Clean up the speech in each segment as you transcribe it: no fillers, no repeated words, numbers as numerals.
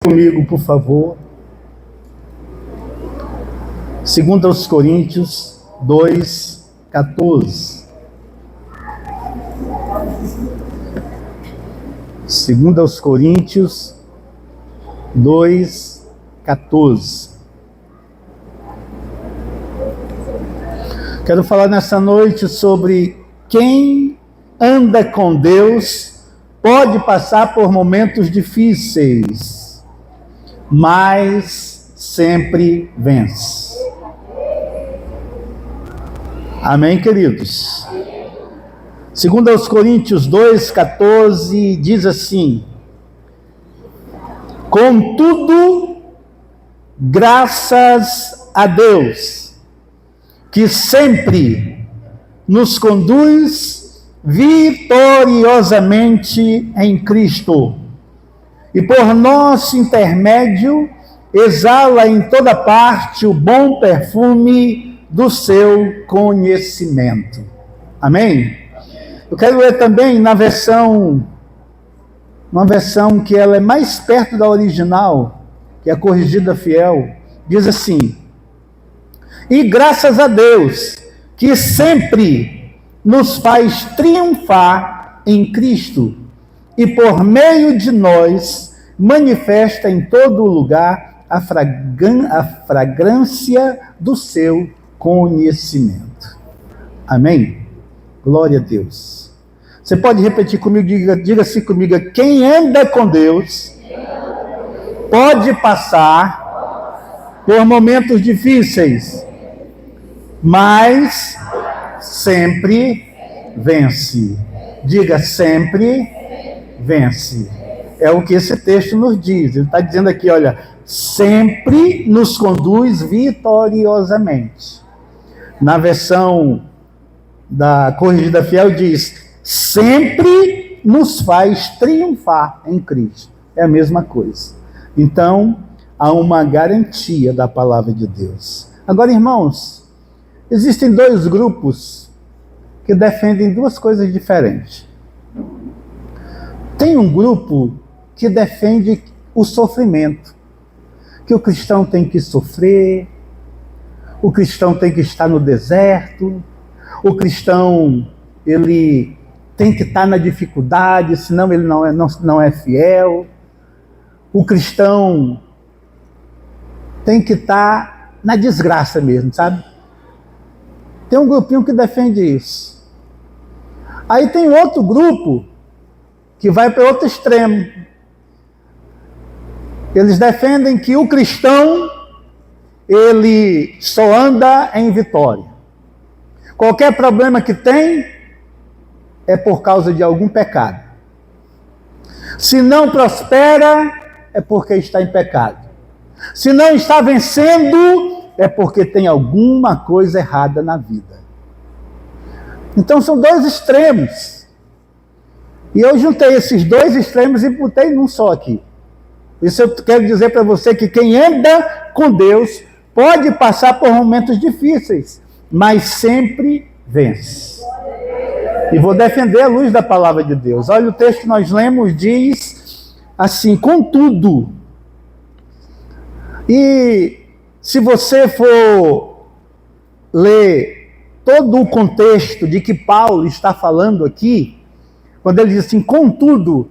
Comigo, por favor. 2 Coríntios 2:14. 2 Coríntios 2:14. Quero falar nessa noite sobre quem anda com Deus pode passar por momentos difíceis, mas sempre vence. Amém, queridos? 2 Coríntios 2:14 diz assim: contudo, graças a Deus, que sempre nos conduz vitoriosamente em Cristo, e por nosso intermédio exala em toda parte o bom perfume do seu conhecimento. Amém? Eu quero ler também uma versão que ela é mais perto da original, que é a Corrigida Fiel. Diz assim: e graças a Deus, que sempre nos faz triunfar em Cristo, e por meio de nós manifesta em todo lugar a fragrância do seu conhecimento. Amém? Glória a Deus. Você pode repetir comigo, diga assim comigo: quem anda com Deus pode passar por momentos difíceis, mas sempre vence. Diga: sempre vence. É o que esse texto nos diz. Ele está dizendo aqui, olha, sempre nos conduz vitoriosamente. Na versão da Corrigida Fiel diz: sempre nos faz triunfar em Cristo. É a mesma coisa. Então, há uma garantia da palavra de Deus. Agora, irmãos, existem dois grupos que defendem duas coisas diferentes. Tem um grupo que defende o sofrimento, que o cristão tem que sofrer, o cristão tem que estar no deserto, o cristão ele tem que estar na dificuldade, senão ele não é fiel. O cristão tem que estar na desgraça mesmo, sabe? Tem um grupinho que defende isso. Aí tem outro grupo que vai para outro extremo. Eles defendem que o cristão, ele só anda em vitória. Qualquer problema que tem é por causa de algum pecado. Se não prospera, é porque está em pecado. Se não está vencendo, é porque tem alguma coisa errada na vida. Então são dois extremos. E eu juntei esses dois extremos e botei num só aqui. Isso eu quero dizer para você que quem anda com Deus pode passar por momentos difíceis, mas sempre vence. E vou defender a luz da palavra de Deus. Olha, o texto que nós lemos diz assim: contudo. E se você for ler todo o contexto de que Paulo está falando aqui, quando ele diz assim, contudo,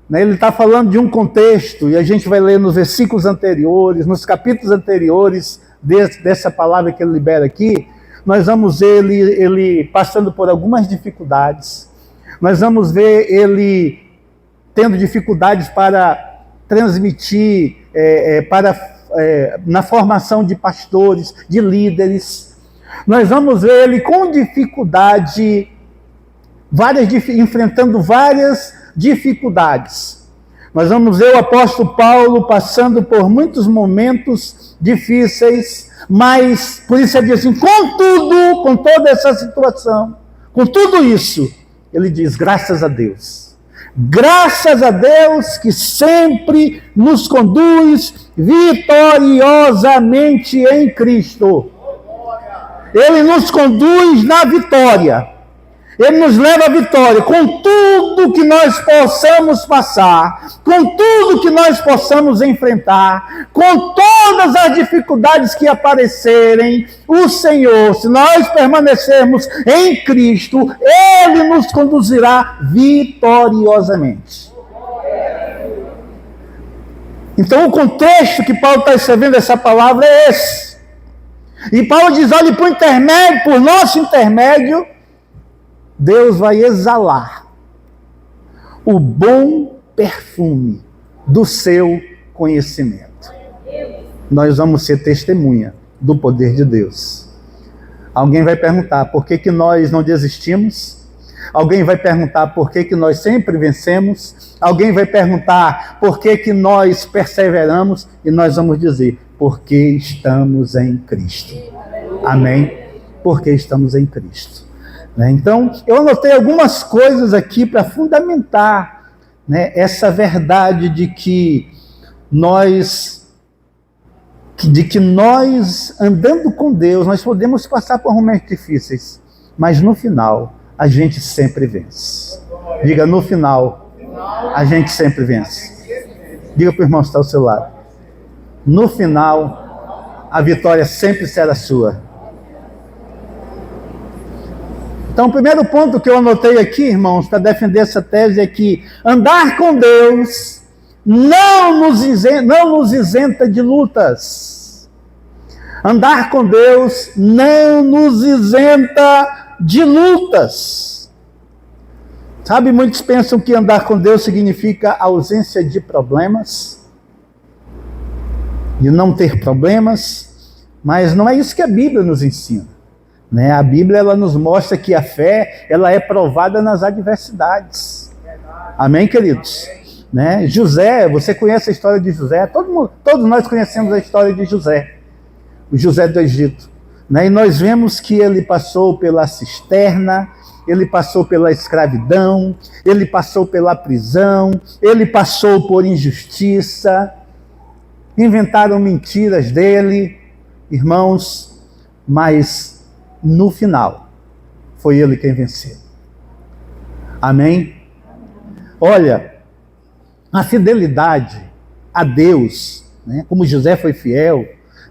né, ele está falando de um contexto, e a gente vai ler nos versículos anteriores, nos capítulos anteriores dessa palavra que ele libera aqui, nós vamos ver ele passando por algumas dificuldades, nós vamos ver ele tendo dificuldades para transmitir, na formação de pastores, de líderes. Nós vamos ver ele com dificuldade, enfrentando várias dificuldades. Nós vamos ver o apóstolo Paulo passando por muitos momentos difíceis, mas por isso ele diz assim, contudo, com toda essa situação, com tudo isso, ele diz, graças a Deus. Graças a Deus que sempre nos conduz vitoriosamente em Cristo. Ele nos conduz na vitória. Ele nos leva à vitória, com tudo que nós possamos passar, com tudo que nós possamos enfrentar, com todas as dificuldades que aparecerem, o Senhor, se nós permanecermos em Cristo, Ele nos conduzirá vitoriosamente. Então o contexto que Paulo está escrevendo essa palavra é esse. E Paulo diz, olha, por nosso intermédio, Deus vai exalar o bom perfume do seu conhecimento. Nós vamos ser testemunha do poder de Deus. Alguém vai perguntar por que nós não desistimos? Alguém vai perguntar por que nós sempre vencemos? Alguém vai perguntar por que nós perseveramos? E nós vamos dizer, porque estamos em Cristo. Amém? Porque estamos em Cristo. Então, eu anotei algumas coisas aqui para fundamentar, né, essa verdade de que nós, andando com Deus, nós podemos passar por momentos difíceis, mas no final, a gente sempre vence. Diga, no final, a gente sempre vence. Diga para o irmão que está ao seu lado. No final, a vitória sempre será sua. Então, o primeiro ponto que eu anotei aqui, irmãos, para defender essa tese é que andar com Deus não nos isenta de lutas. Andar com Deus não nos isenta de lutas. Sabe, muitos pensam que andar com Deus significa ausência de problemas, de não ter problemas, mas não é isso que a Bíblia nos ensina. Né? A Bíblia ela nos mostra que a fé ela é provada nas adversidades. Amém, queridos? Né? José, você conhece a história de José? Todos nós conhecemos a história de José, o José do Egito. Né? E nós vemos que ele passou pela cisterna, ele passou pela escravidão, ele passou pela prisão, ele passou por injustiça, inventaram mentiras dele, irmãos, mas no final, foi ele quem venceu. Amém? Olha, a fidelidade a Deus, né, como José foi fiel,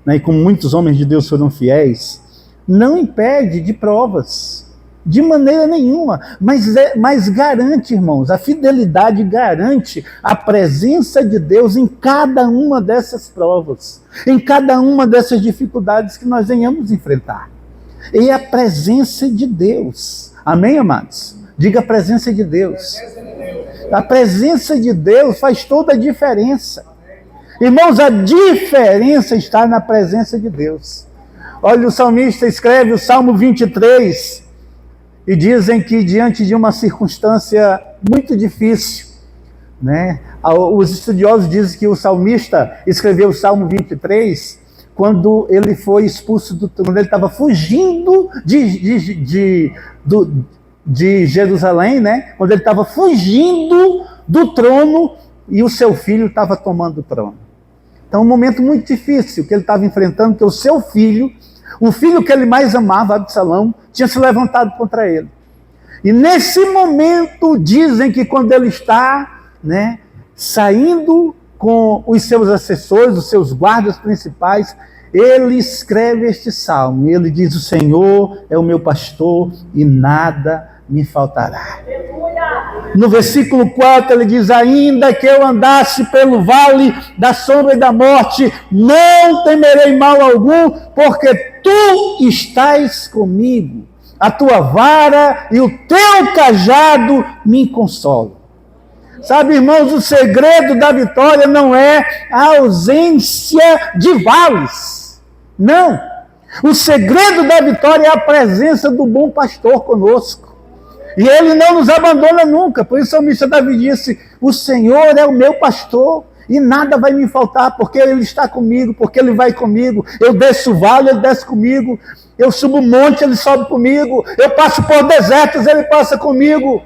né, e como muitos homens de Deus foram fiéis, não impede de provas, de maneira nenhuma, mas garante, irmãos, a fidelidade garante a presença de Deus em cada uma dessas provas, em cada uma dessas dificuldades que nós venhamos enfrentar. E a presença de Deus. Amém, amados? Diga a presença de Deus. A presença de Deus faz toda a diferença. Irmãos, a diferença está na presença de Deus. Olha, o salmista escreve o Salmo 23 e dizem que diante de uma circunstância muito difícil, né? Os estudiosos dizem que o salmista escreveu o Salmo 23 quando ele foi expulso quando ele estava fugindo de Jerusalém, né? Quando ele estava fugindo do trono e o seu filho estava tomando o trono. Então, um momento muito difícil que ele estava enfrentando, que o seu filho, o filho que ele mais amava, Absalão, tinha se levantado contra ele. E nesse momento, dizem que quando ele está, né, saindo com os seus assessores, os seus guardas principais, ele escreve este salmo. Ele diz, o Senhor é o meu pastor e nada me faltará. No versículo 4 ele diz, ainda que eu andasse pelo vale da sombra e da morte, não temerei mal algum, porque tu estás comigo. A tua vara e o teu cajado me consolam. Sabe, irmãos, o segredo da vitória não é a ausência de vales. Não. O segredo da vitória é a presença do bom pastor conosco. E ele não nos abandona nunca. Por isso o salmista Davi disse, o Senhor é o meu pastor e nada vai me faltar, porque ele está comigo, porque ele vai comigo. Eu desço o vale, ele desce comigo. Eu subo o monte, ele sobe comigo. Eu passo por desertos, ele passa comigo.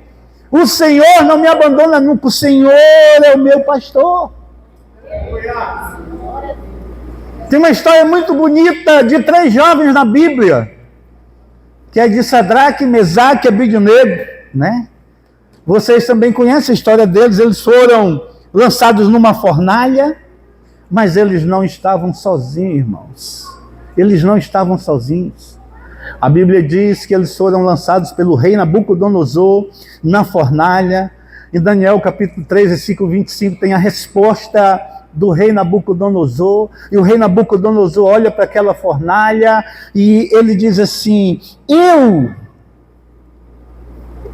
O Senhor não me abandona nunca, o Senhor é o meu pastor. Tem uma história muito bonita de 3 jovens na Bíblia, que é de Sadraque, Mesaque e Abednego, né? Vocês também conhecem a história deles. Eles foram lançados numa fornalha, mas eles não estavam sozinhos, irmãos. Eles não estavam sozinhos. A Bíblia diz que eles foram lançados pelo rei Nabucodonosor na fornalha. Em Daniel capítulo 3, versículo 25, tem a resposta do rei Nabucodonosor. E o rei Nabucodonosor olha para aquela fornalha e ele diz assim: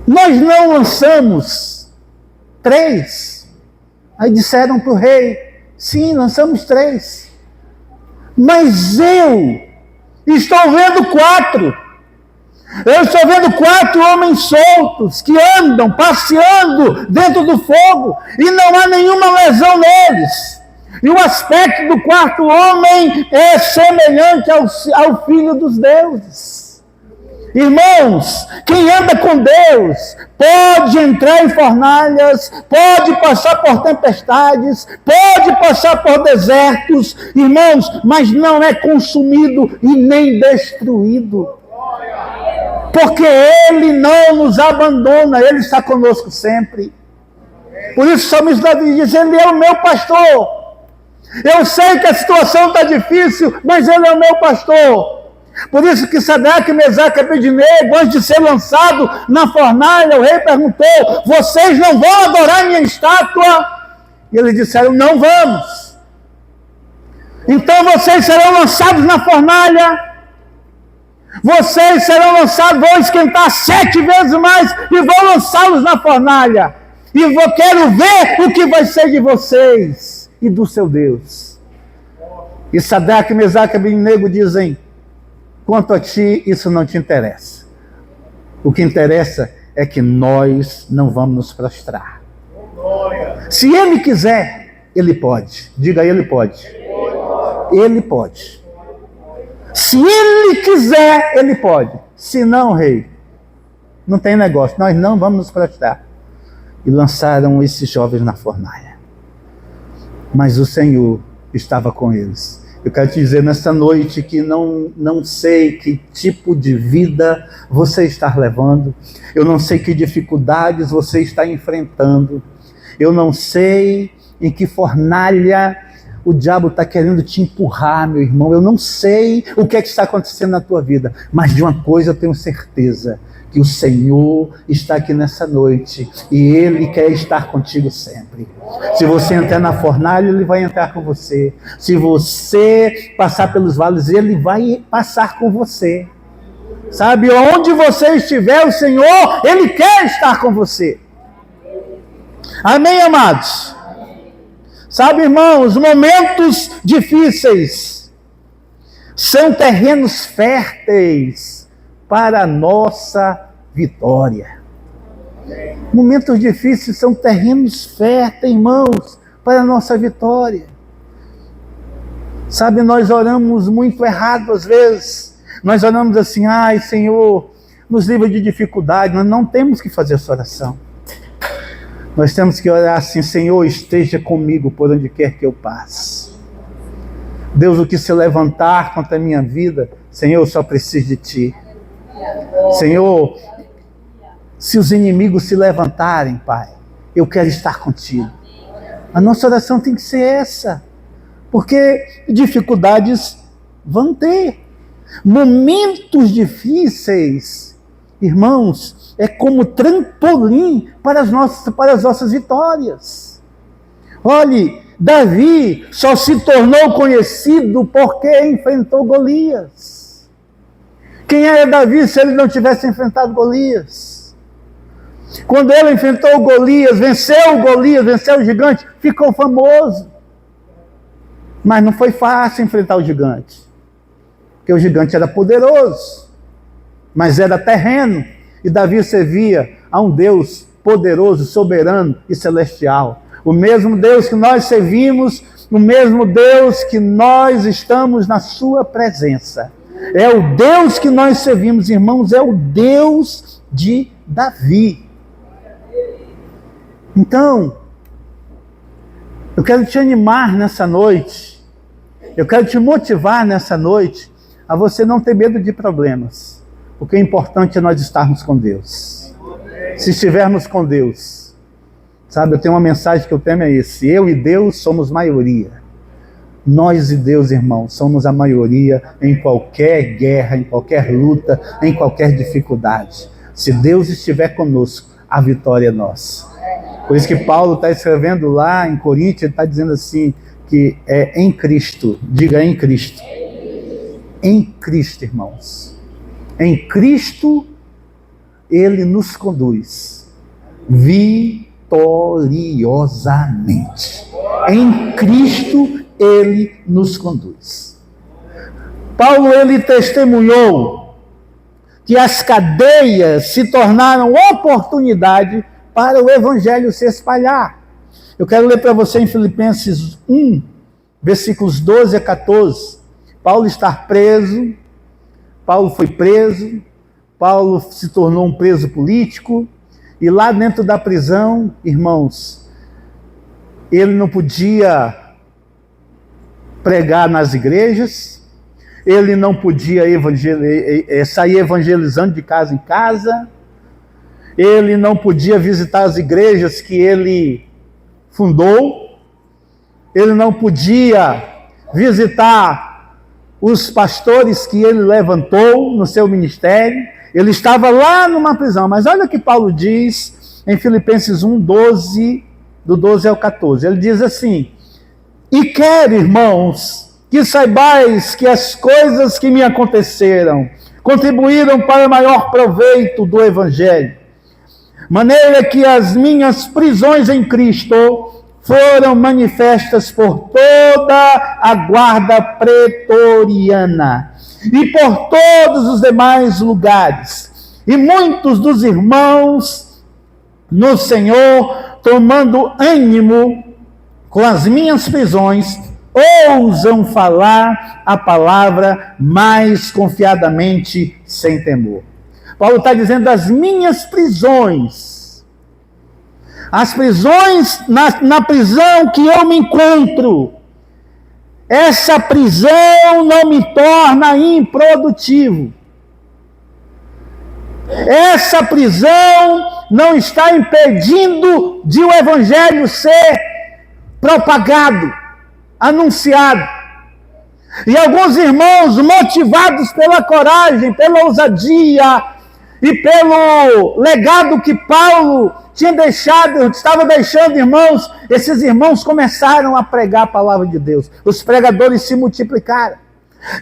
nós não lançamos 3. Aí disseram para o rei: sim, lançamos 3. Mas eu estou vendo 4. Eu estou vendo 4 homens soltos que andam, passeando dentro do fogo, e não há nenhuma lesão neles. E o aspecto do 4º homem é semelhante ao Filho dos deuses. Irmãos, quem anda com Deus pode entrar em fornalhas, pode passar por tempestades, pode passar por desertos, irmãos, mas não é consumido e nem destruído. Porque Ele não nos abandona, Ele está conosco sempre. Por isso o salmista Davi diz: Ele é o meu pastor. Eu sei que a situação está difícil, mas Ele é o meu pastor. Por isso que Sadraque, Mesaque e Abednego, antes de ser lançado na fornalha, o rei perguntou: vocês não vão adorar minha estátua? E eles disseram: não vamos. Então vocês serão lançados na fornalha. Vocês serão lançados, vão esquentar 7 vezes mais e vão lançá-los na fornalha. E eu quero ver o que vai ser de vocês e do seu Deus. E Sadraque, Mesaque e Abednego dizem: quanto a ti, isso não te interessa. O que interessa é que nós não vamos nos prostrar. Se Ele quiser, Ele pode. Diga: Ele pode. Ele pode. Se Ele quiser, Ele pode. Se não, rei, não tem negócio. Nós não vamos nos prostrar. E lançaram esses jovens na fornalha. Mas o Senhor estava com eles. Eu quero te dizer nessa noite que não sei que tipo de vida você está levando. Eu não sei que dificuldades você está enfrentando. Eu não sei em que fornalha o diabo está querendo te empurrar, meu irmão. Eu não sei o que é que está acontecendo na tua vida. Mas de uma coisa eu tenho certeza: que o Senhor está aqui nessa noite e Ele quer estar contigo sempre. Se você entrar na fornalha, Ele vai entrar com você. Se você passar pelos vales, Ele vai passar com você. Sabe, onde você estiver, o Senhor, Ele quer estar com você. Amém, amados? Sabe, irmãos, momentos difíceis são terrenos férteis para a nossa vitória. Momentos difíceis são terrenos férteis, irmãos, para a nossa vitória. Sabe, nós oramos muito errado às vezes. Nós oramos assim: ai, Senhor, nos livra de dificuldade. Nós não temos que fazer essa oração. Nós temos que orar assim: Senhor, esteja comigo por onde quer que eu passe. Deus, o que se levantar contra a minha vida, Senhor, eu só preciso de Ti. Senhor, se os inimigos se levantarem, Pai, eu quero estar contigo. A nossa oração tem que ser essa, porque dificuldades vão ter. Momentos difíceis, irmãos, é como trampolim para as nossas vitórias. Olhe, Davi só se tornou conhecido porque enfrentou Golias. Quem era Davi se ele não tivesse enfrentado Golias? Quando ele enfrentou Golias, venceu o gigante, ficou famoso. Mas não foi fácil enfrentar o gigante, porque o gigante era poderoso, mas era terreno, e Davi servia a um Deus poderoso, soberano e celestial. O mesmo Deus que nós servimos, o mesmo Deus que nós estamos na sua presença. É o Deus que nós servimos, irmãos, é o Deus de Davi. Então, eu quero te animar nessa noite, eu quero te motivar nessa noite a você não ter medo de problemas, Porque o importante é nós estarmos com Deus. Se estivermos com Deus, sabe, eu tenho uma mensagem que o tema é esse: eu e Deus somos maioria. Nós e Deus, irmãos, somos a maioria em qualquer guerra, em qualquer luta, em qualquer dificuldade. Se Deus estiver conosco, a vitória é nossa. Por isso que Paulo está escrevendo lá em Coríntios, ele está dizendo assim, que é em Cristo. Diga em Cristo. Em Cristo, irmãos. Em Cristo, Ele nos conduz vitoriosamente. Em Cristo, Ele nos conduz. Paulo, ele testemunhou que as cadeias se tornaram oportunidade para o evangelho se espalhar. Eu quero ler para você em Filipenses 1, versículos 12 a 14. Paulo está preso, Paulo foi preso, Paulo se tornou um preso político, e lá dentro da prisão, irmãos, ele não podia pregar nas igrejas, ele não podia sair evangelizando de casa em casa, ele não podia visitar as igrejas que ele fundou, ele não podia visitar os pastores que ele levantou no seu ministério, ele estava lá numa prisão. Mas olha o que Paulo diz em Filipenses 1, 12, do 12 ao 14, ele diz assim: e quero, irmãos, que saibais que as coisas que me aconteceram contribuíram para o maior proveito do Evangelho, maneira que as minhas prisões em Cristo foram manifestas por toda a guarda pretoriana e por todos os demais lugares. E muitos dos irmãos no Senhor, tomando ânimo com as minhas prisões, ousam falar a palavra mais confiadamente, sem temor. Paulo está dizendo: as minhas prisões, as prisões, na prisão que eu me encontro, essa prisão não me torna improdutivo. Essa prisão não está impedindo de o evangelho ser propagado, anunciado. E alguns irmãos, motivados pela coragem, pela ousadia e pelo legado que Paulo estava deixando, irmãos, esses irmãos começaram a pregar a palavra de Deus. Os pregadores se multiplicaram.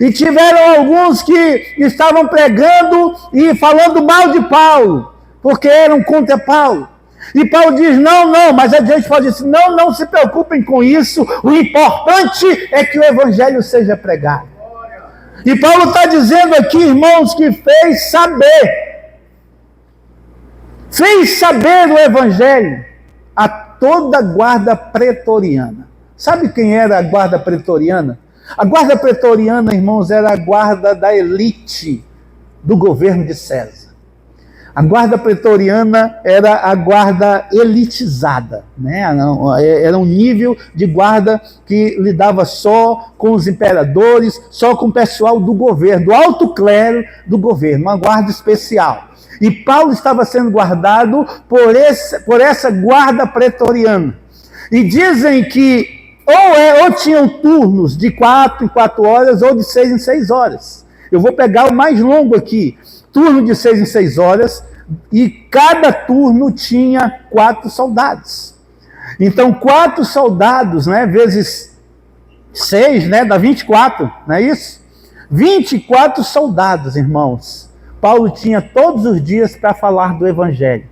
E tiveram alguns que estavam pregando e falando mal de Paulo, porque eram contra Paulo. E Paulo diz: não, mas a gente pode dizer: não se preocupem com isso, o importante é que o evangelho seja pregado. E Paulo está dizendo aqui, irmãos, que fez saber o evangelho a toda a guarda pretoriana. Sabe quem era a guarda pretoriana? A guarda pretoriana, irmãos, era a guarda da elite do governo de César. A guarda pretoriana era a guarda elitizada, né? Era um nível de guarda que lidava só com os imperadores, só com o pessoal do governo, do alto clero do governo, uma guarda especial. E Paulo estava sendo guardado por essa guarda pretoriana. E dizem que ou tinham turnos de 4 em 4 horas, ou de 6 em 6 horas. Eu vou pegar o mais longo aqui. Turno de 6 em 6 horas, e cada turno tinha 4 soldados. Então, 4 soldados, né, vezes 6, né, dá 24, não é isso? 24 soldados, irmãos. Paulo tinha todos os dias para falar do evangelho.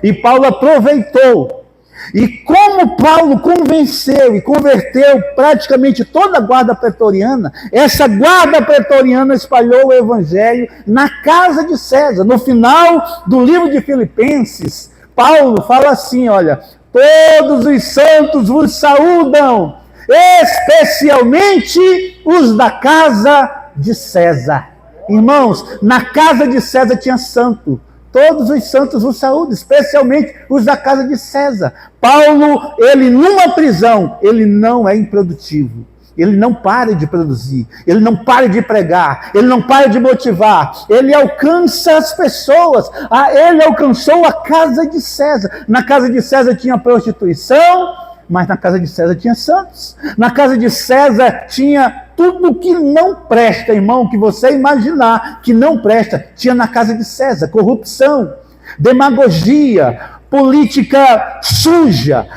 E Paulo aproveitou. E como Paulo convenceu e converteu praticamente toda a guarda pretoriana, essa guarda pretoriana espalhou o evangelho na casa de César. No final do livro de Filipenses, Paulo fala assim: olha, todos os santos vos saúdam, especialmente os da casa de César. Irmãos, na casa de César tinha santo. Todos os santos vos saúdam, especialmente os da casa de César. Paulo, ele numa prisão, ele não é improdutivo. ele não para de produzir, ele não para de pregar, ele não para de motivar, ele alcança as pessoas. Ele alcançou a casa de César. Na casa de César tinha prostituição, mas na casa de César tinha santos. Na casa de César tinha tudo que não presta, irmão, que você imaginar que não presta, tinha na casa de César. Corrupção, demagogia, política suja,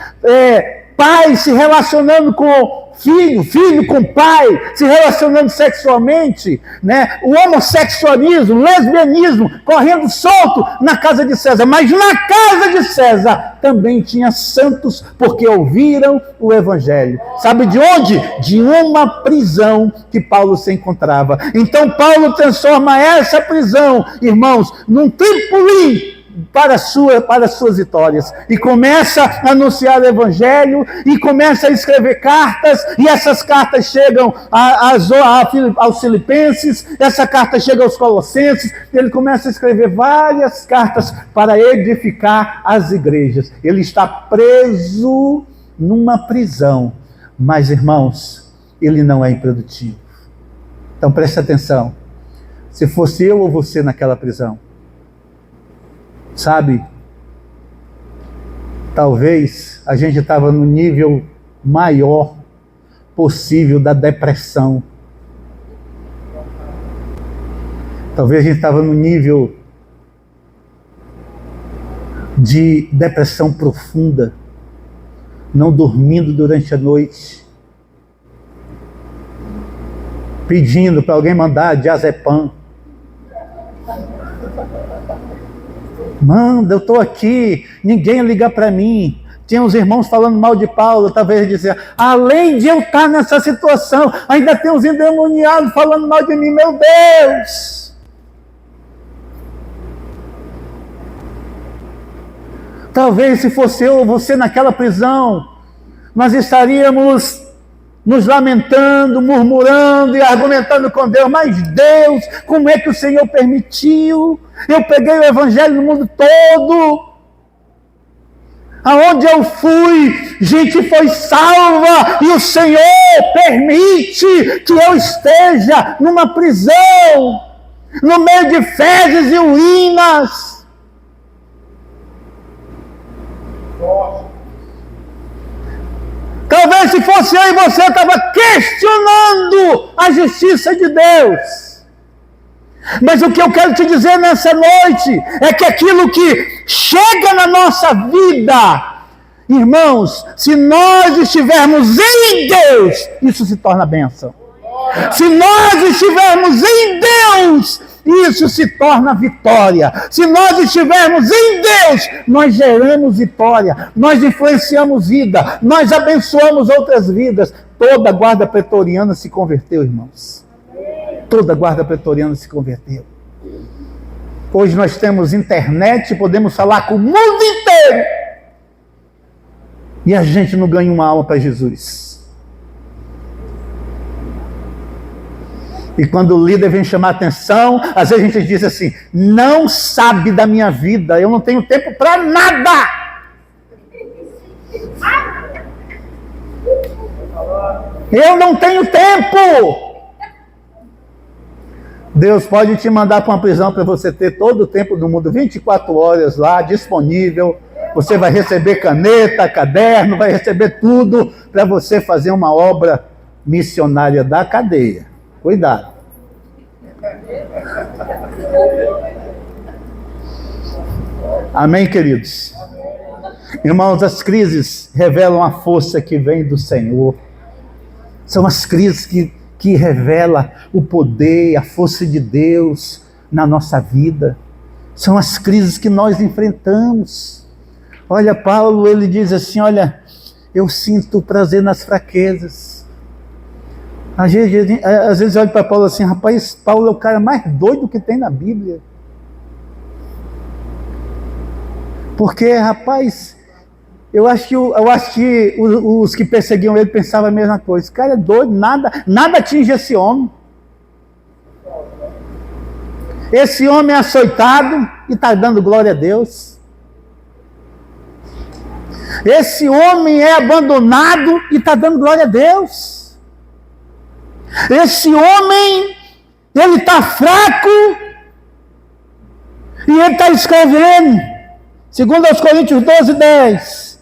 pai se relacionando com filho, filho com pai, se relacionando sexualmente, né? O homossexualismo, lesbianismo, correndo solto na casa de César. Mas na casa de César também tinha santos, porque ouviram o evangelho. Sabe de onde? De uma prisão que Paulo se encontrava. Então Paulo transforma essa prisão, irmãos, num trampolim para as suas vitórias, e começa a anunciar o evangelho, e começa a escrever cartas, e essas cartas chegam aos Filipenses, essa carta chega aos Colossenses, ele começa a escrever várias cartas para edificar as igrejas. Ele está preso numa prisão, mas, irmãos, ele não é improdutivo. Então preste atenção, se fosse eu ou você naquela prisão, sabe, talvez a gente estava no nível maior possível da depressão. Talvez a gente estava no nível de depressão profunda, não dormindo durante a noite, pedindo para alguém mandar diazepam. Manda, eu estou aqui, ninguém liga para mim. Tinha uns irmãos falando mal de Paulo, talvez dizer, além de eu estar nessa situação, ainda tem uns endemoniados falando mal de mim, meu Deus! Talvez se fosse eu ou você naquela prisão, nós estaríamos nos lamentando, murmurando e argumentando com Deus, mas Deus, como é que o Senhor permitiu? Eu peguei o evangelho no mundo todo, aonde eu fui, gente foi salva, e o Senhor permite que eu esteja numa prisão, no meio de fezes e ruínas. Talvez se fosse eu e você, estava questionando a justiça de Deus. Mas o que eu quero te dizer nessa noite é que aquilo que chega na nossa vida, irmãos, se nós estivermos em Deus, isso se torna bênção. Se nós estivermos em Deus, isso se torna vitória. Se nós estivermos em Deus, nós geramos vitória, nós influenciamos vida, nós abençoamos outras vidas. Toda a guarda pretoriana se converteu, irmãos. Toda a guarda pretoriana se converteu. Hoje nós temos internet, podemos falar com o mundo inteiro, e a gente não ganha uma alma para Jesus. E quando o líder vem chamar atenção, às vezes a gente diz assim, não sabe da minha vida, eu não tenho tempo para nada. Eu não tenho tempo. Deus pode te mandar para uma prisão para você ter todo o tempo do mundo, 24 horas lá, disponível. Você vai receber caneta, caderno, vai receber tudo para você fazer uma obra missionária da cadeia. Cuidado. Amém, queridos? Irmãos, as crises revelam a força que vem do Senhor. São as crises que revelam o poder, a força de Deus na nossa vida. São as crises que nós enfrentamos. Olha, Paulo, ele diz assim, olha, eu sinto prazer nas fraquezas. Às vezes eu olho para Paulo assim, rapaz, Paulo é o cara mais doido que tem na Bíblia. Porque, rapaz, eu acho que os que perseguiam ele pensavam a mesma coisa. Esse cara é doido, nada atinge esse homem. Esse homem é açoitado e está dando glória a Deus. Esse homem é abandonado e está dando glória a Deus. Esse homem, ele está fraco, e ele está escrevendo, segundo aos Coríntios 12:10.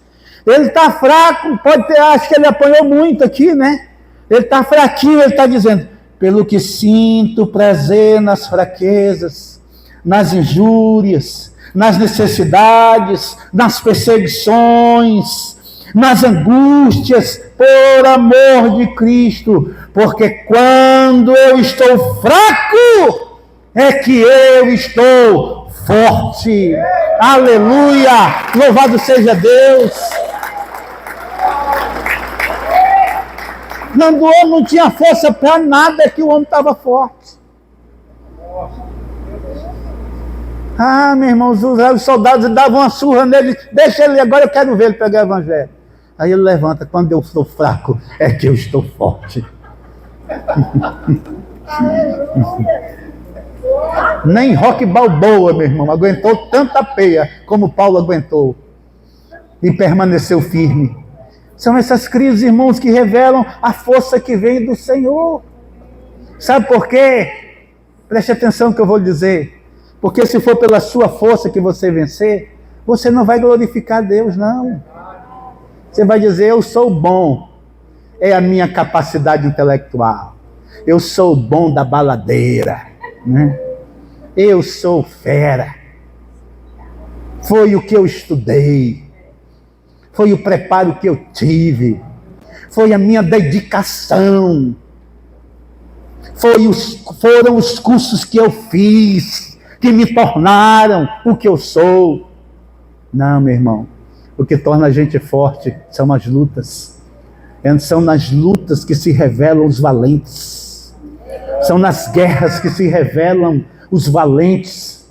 Ele está fraco, pode ter, acho que ele apanhou muito aqui, né? Ele está fraquinho, ele está dizendo, pelo que sinto prazer nas fraquezas, nas injúrias, nas necessidades, nas perseguições, nas angústias, por amor de Cristo, porque quando eu estou fraco, é que eu estou forte. Aleluia! Louvado seja Deus! Quando o homem não tinha força para nada, é que o homem estava forte. Ah, meu irmão, os soldados davam uma surra nele, deixa ele, agora eu quero ver ele pegar o evangelho. Aí ele levanta, quando eu estou fraco, é que eu estou forte. Nem Roque Balboa, meu irmão, aguentou tanta peia como Paulo aguentou. E permaneceu firme. São essas crises, irmãos, que revelam a força que vem do Senhor. Sabe por quê? Preste atenção no que eu vou dizer. Porque se for pela sua força que você vencer, você não vai glorificar Deus, não. Você vai dizer, eu sou bom. É a minha capacidade intelectual. Eu sou bom da baladeira. Né? Eu sou fera. Foi o que eu estudei. Foi o preparo que eu tive. Foi a minha dedicação. Foram os cursos que eu fiz, que me tornaram o que eu sou. Não, meu irmão. O que torna a gente forte são as lutas. São nas lutas que se revelam os valentes. São nas guerras que se revelam os valentes.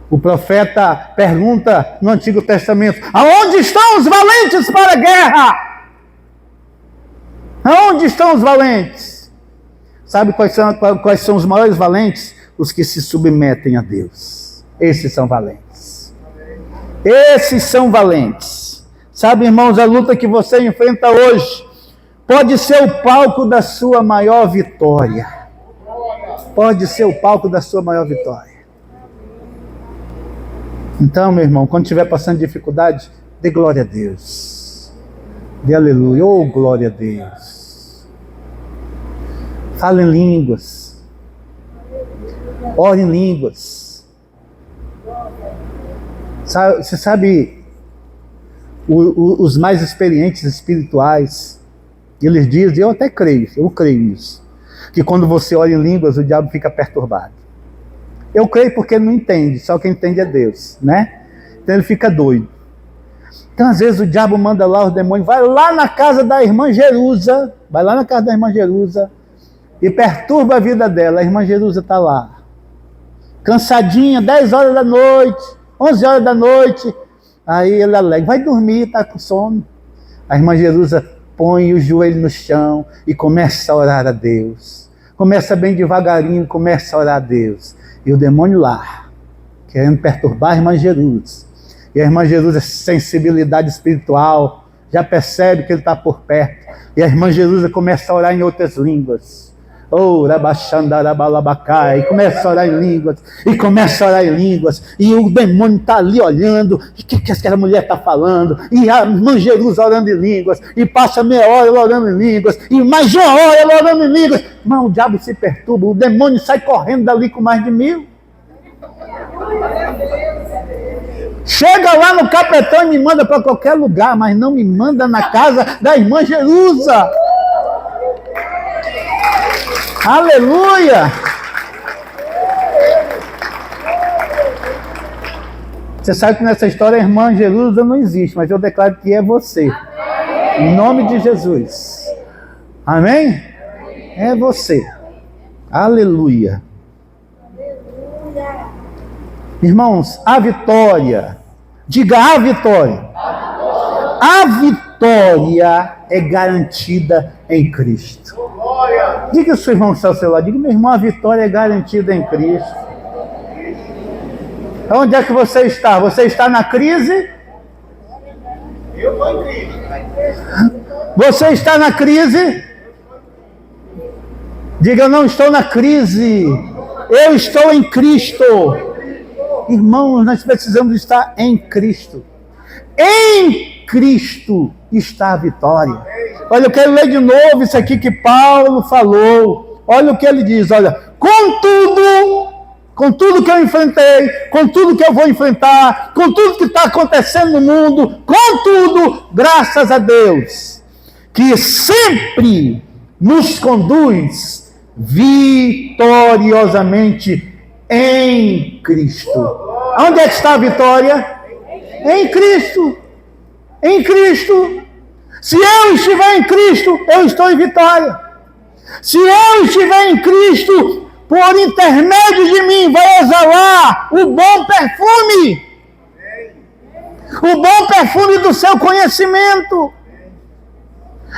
O profeta pergunta no Antigo Testamento, aonde estão os valentes para a guerra? Aonde estão os valentes? Sabe quais são os maiores valentes? Os que se submetem a Deus. Esses são valentes. Esses são valentes. Sabe, irmãos, a luta que você enfrenta hoje pode ser o palco da sua maior vitória. Pode ser o palco da sua maior vitória. Então, meu irmão, quando estiver passando dificuldade, dê glória a Deus. Dê aleluia. Oh, glória a Deus. Fale em línguas. Ore em línguas. Você sabe, os mais experientes espirituais, eles dizem, eu até creio, eu creio nisso, que quando você ora em línguas, o diabo fica perturbado. Eu creio porque ele não entende, só quem entende é Deus, né? Então ele fica doido. Então às vezes o diabo manda lá os demônios, vai lá na casa da irmã Jerusa, e perturba a vida dela. A irmã Jerusa está lá, cansadinha, 10 horas da noite, 11 horas da noite. Aí ele alega, vai dormir, está com sono. A irmã Jerusa põe o joelho no chão e começa a orar a Deus. Começa bem devagarinho, começa a orar a Deus. E o demônio lá, querendo perturbar a irmã Jerusa. E a irmã Jerusa, sensibilidade espiritual, já percebe que ele está por perto. E a irmã Jerusa começa a orar em outras línguas. Oh, rabaxandarabalabakai, começa a orar em línguas, e começa a orar em línguas, e o demônio está ali olhando, o que aquela mulher está falando, e a irmã Jerusa orando em línguas, e passa meia hora ela orando em línguas, e mais uma hora ela orando em línguas, mas o diabo se perturba, o demônio sai correndo dali com mais de 1000. Chega lá no capetão e me manda para qualquer lugar, mas não me manda na casa da irmã Jerusa. Aleluia! Você sabe que nessa história a irmã Jerusa não existe, mas eu declaro que é você. Amém. Em nome de Jesus. Amém? É você. Aleluia. Irmãos, a vitória. Diga a vitória. A vitória é garantida em Cristo. Diga ao seu irmão que está ao seu lado, diga, meu irmão, a vitória é garantida em Cristo. Onde é que você está? Você está na crise? Eu estou em crise. Você está na crise? Diga, eu não estou na crise. Eu estou em Cristo. Irmãos, nós precisamos estar em Cristo. Em Cristo está a vitória. Olha, eu quero ler de novo isso aqui que Paulo falou. Olha o que ele diz, olha. Com tudo que eu enfrentei, com tudo que eu vou enfrentar, com tudo que está acontecendo no mundo, contudo, graças a Deus, que sempre nos conduz vitoriosamente em Cristo. Onde é que está a vitória? Em Cristo. Em Cristo. Se eu estiver em Cristo, eu estou em vitória. Se eu estiver em Cristo, por intermédio de mim vai exalar o bom perfume. O bom perfume do seu conhecimento.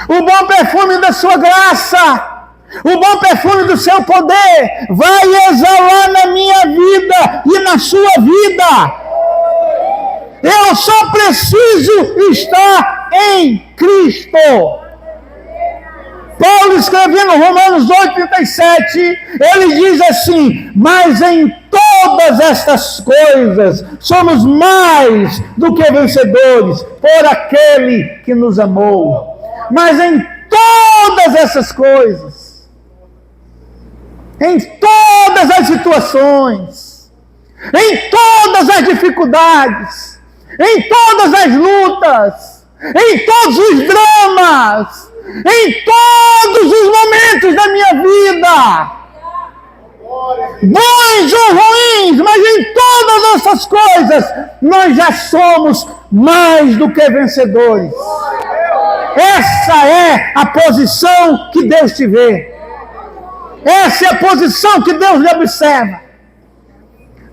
O bom perfume da sua graça. O bom perfume do seu poder vai exalar na minha vida e na sua vida. Eu só preciso estar em Cristo. Paulo escrevendo Romanos 8,37, ele diz assim: mas em todas estas coisas somos mais do que vencedores por aquele que nos amou. Mas em todas essas coisas, em todas as situações, em todas as dificuldades, em todas as lutas, em todos os dramas, em todos os momentos da minha vida, bons ou ruins, mas em todas essas coisas, nós já somos mais do que vencedores. Essa é a posição que Deus te vê. Essa é a posição que Deus lhe observa.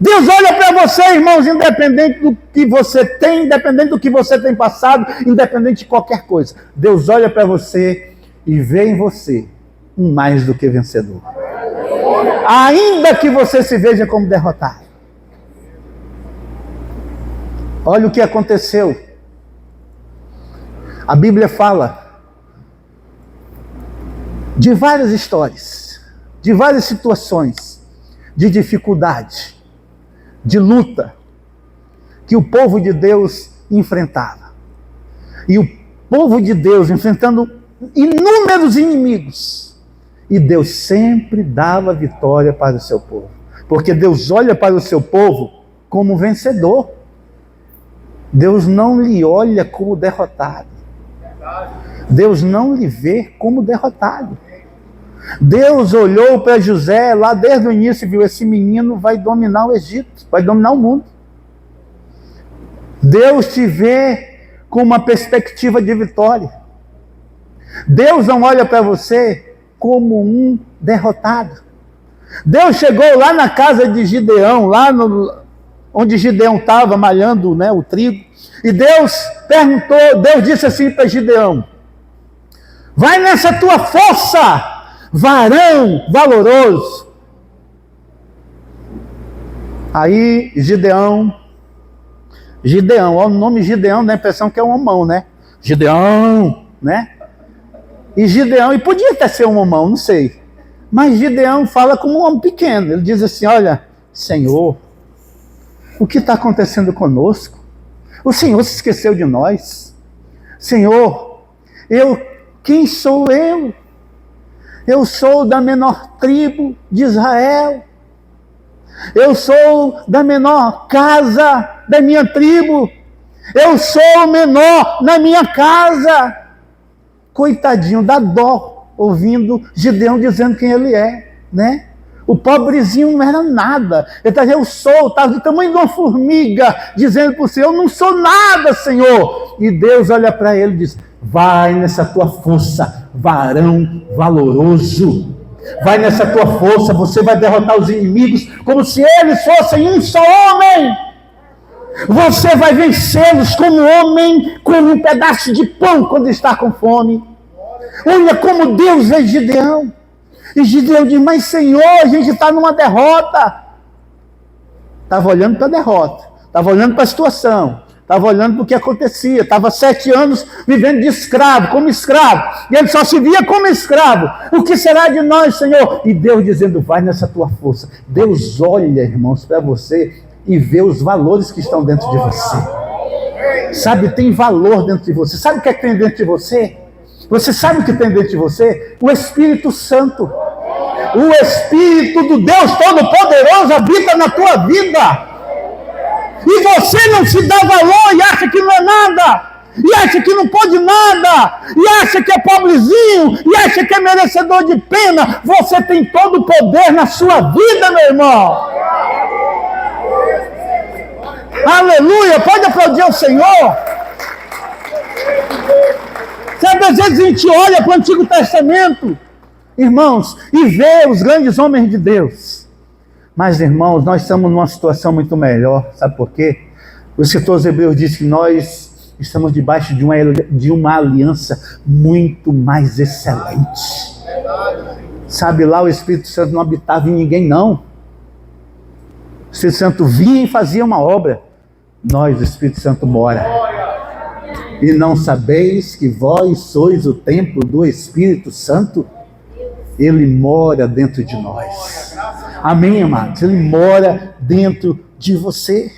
Deus olha para você, irmãos, independente do que você tem, independente do que você tem passado, independente de qualquer coisa. Deus olha para você e vê em você um mais do que vencedor. Ainda que você se veja como derrotado. Olha o que aconteceu. A Bíblia fala de várias histórias, de várias situações, de dificuldade, de luta, que o povo de Deus enfrentava. E o povo de Deus enfrentando inúmeros inimigos. E Deus sempre dava vitória para o seu povo. Porque Deus olha para o seu povo como vencedor. Deus não lhe olha como derrotado. Deus não lhe vê como derrotado. Deus olhou para José lá desde o início e viu: esse menino vai dominar o Egito, vai dominar o mundo. Deus te vê com uma perspectiva de vitória. Deus não olha para você como um derrotado. Deus chegou lá na casa de Gideão, lá onde Gideão estava malhando, o trigo, e Deus disse assim para Gideão: vai nessa tua força, varão valoroso. Aí Gideão, olha o nome Gideão, dá a impressão que é um homão, né? Gideão, né? E podia até ser um homão, não sei. Mas Gideão fala como um homem pequeno. Ele diz assim: olha, Senhor, o que está acontecendo conosco? O Senhor se esqueceu de nós. Senhor, quem sou eu? Eu sou da menor tribo de Israel. Eu sou da menor casa da minha tribo. Eu sou o menor na minha casa. Coitadinho, dá dó ouvindo Gideão dizendo quem ele é, né? O pobrezinho não era nada. Ele está dizendo: eu sou, está do tamanho de uma formiga, dizendo para o Senhor: eu não sou nada, Senhor. E Deus olha para ele e diz: vai nessa tua força, varão valoroso. Vai nessa tua força, você vai derrotar os inimigos como se eles fossem um só homem. Você vai vencê-los como homem, como um pedaço de pão quando está com fome. Olha como Deus vê Gideão. E Gideão diz: mas Senhor, a gente está numa derrota. Estava olhando para a derrota, estava olhando para a situação, Estava olhando para o que acontecia. Estava 7 anos vivendo de escravo, como escravo. E ele só se via como escravo. O que será de nós, Senhor? E Deus dizendo, vai nessa tua força. Deus olha, irmãos, para você e vê os valores que estão dentro de você. Sabe, tem valor dentro de você. Sabe o que é que tem dentro de você? Você sabe o que tem dentro de você? O Espírito Santo. O Espírito do Deus Todo-Poderoso habita na tua vida. E você não se dá valor e acha que não é nada. E acha que não pode nada. E acha que é pobrezinho. E acha que é merecedor de pena. Você tem todo o poder na sua vida, meu irmão. Aleluia. Pode aplaudir o Senhor. Sabe, às vezes a gente olha para o Antigo Testamento, irmãos, e vê os grandes homens de Deus. Mas, irmãos, nós estamos numa situação muito melhor. Sabe por quê? O escritor aos Hebreus diz que nós estamos debaixo de uma aliança muito mais excelente. Sabe, lá o Espírito Santo não habitava em ninguém, não. O Espírito Santo vinha e fazia uma obra. Nós, o Espírito Santo, mora. E não sabeis que vós sois o templo do Espírito Santo? Ele mora dentro de nós. Amém, amados? Ele mora dentro de você.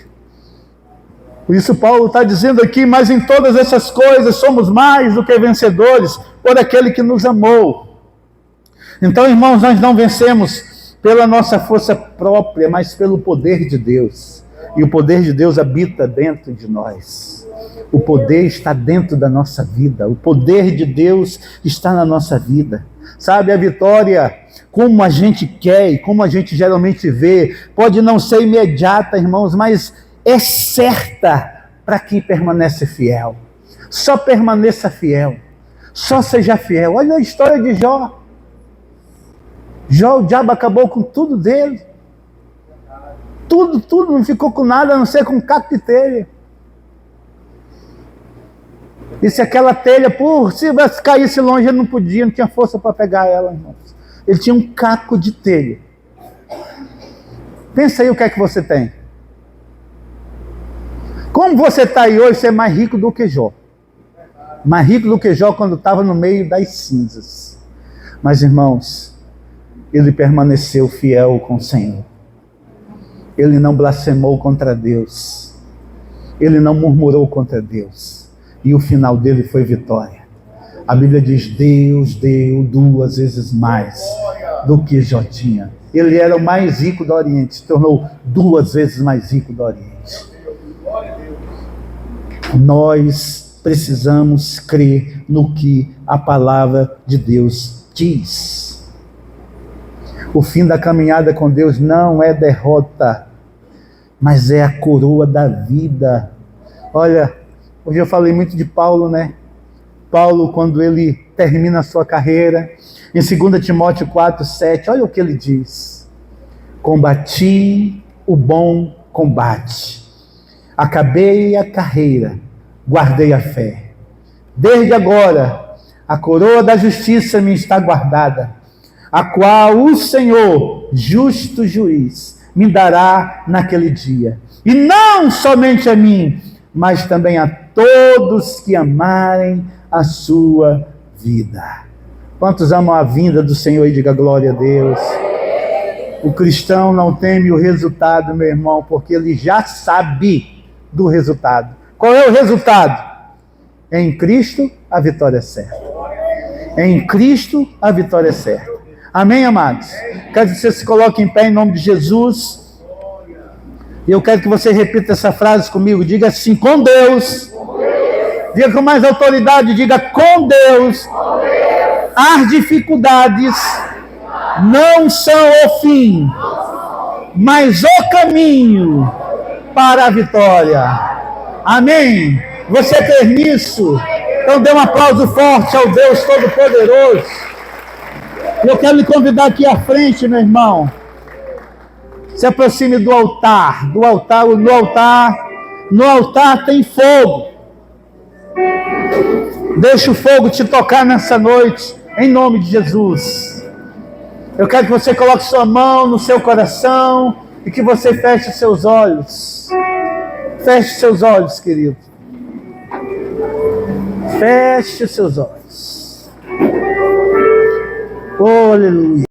Por isso Paulo está dizendo aqui, mas em todas essas coisas somos mais do que vencedores por aquele que nos amou. Então, irmãos, nós não vencemos pela nossa força própria, mas pelo poder de Deus. E o poder de Deus habita dentro de nós. O poder está dentro da nossa vida. O poder de Deus está na nossa vida. Sabe, a vitória, como a gente quer e como a gente geralmente vê, pode não ser imediata, irmãos, mas é certa para quem permanece fiel. Só permaneça fiel. Só seja fiel. Olha a história de Jó. Jó, o diabo acabou com tudo dele. Tudo, não ficou com nada, a não ser com um caco de telha. E se aquela telha, se caísse longe, ele não podia, não tinha força para pegar ela, irmãos. Ele tinha um caco de telha. Pensa aí o que é que você tem. Como você está aí hoje, você é mais rico do que Jó. Mais rico do que Jó quando estava no meio das cinzas. Mas, irmãos, ele permaneceu fiel com o Senhor. Ele não blasfemou contra Deus. Ele não murmurou contra Deus. E o final dele foi vitória. A Bíblia diz, Deus deu 2 vezes mais do que Jó tinha. Ele era o mais rico do Oriente, se tornou 2 vezes mais rico do Oriente. Nós precisamos crer no que a palavra de Deus diz. O fim da caminhada com Deus não é derrota, mas é a coroa da vida. Olha, hoje eu falei muito de Paulo, né? Paulo, quando ele termina a sua carreira, em 2 Timóteo 4:7, olha o que ele diz. Combati o bom combate, acabei a carreira, guardei a fé. Desde agora, a coroa da justiça me está guardada, a qual o Senhor, justo juiz, me dará naquele dia. E não somente a mim, mas também a todos que amarem a sua vida. Quantos amam a vinda do Senhor e diga glória a Deus? O cristão não teme o resultado, meu irmão, porque ele já sabe do resultado. Qual é o resultado? Em Cristo a vitória é certa. Em Cristo a vitória é certa. Amém, amados? Quero que você se coloque em pé em nome de Jesus. E eu quero que você repita essa frase comigo. Diga assim, com Deus. Diga com mais autoridade, diga com Deus. As dificuldades não são o fim, mas o caminho para a vitória. Amém? Você crê nisso? Então dê um aplauso forte ao Deus Todo-Poderoso. Eu quero lhe convidar aqui à frente, meu irmão. Se aproxime do altar. No altar tem fogo. Deixa o fogo te tocar nessa noite, em nome de Jesus. Eu quero que você coloque sua mão no seu coração e que você feche seus olhos. Feche seus olhos, querido. Feche seus olhos. Oh, aleluia.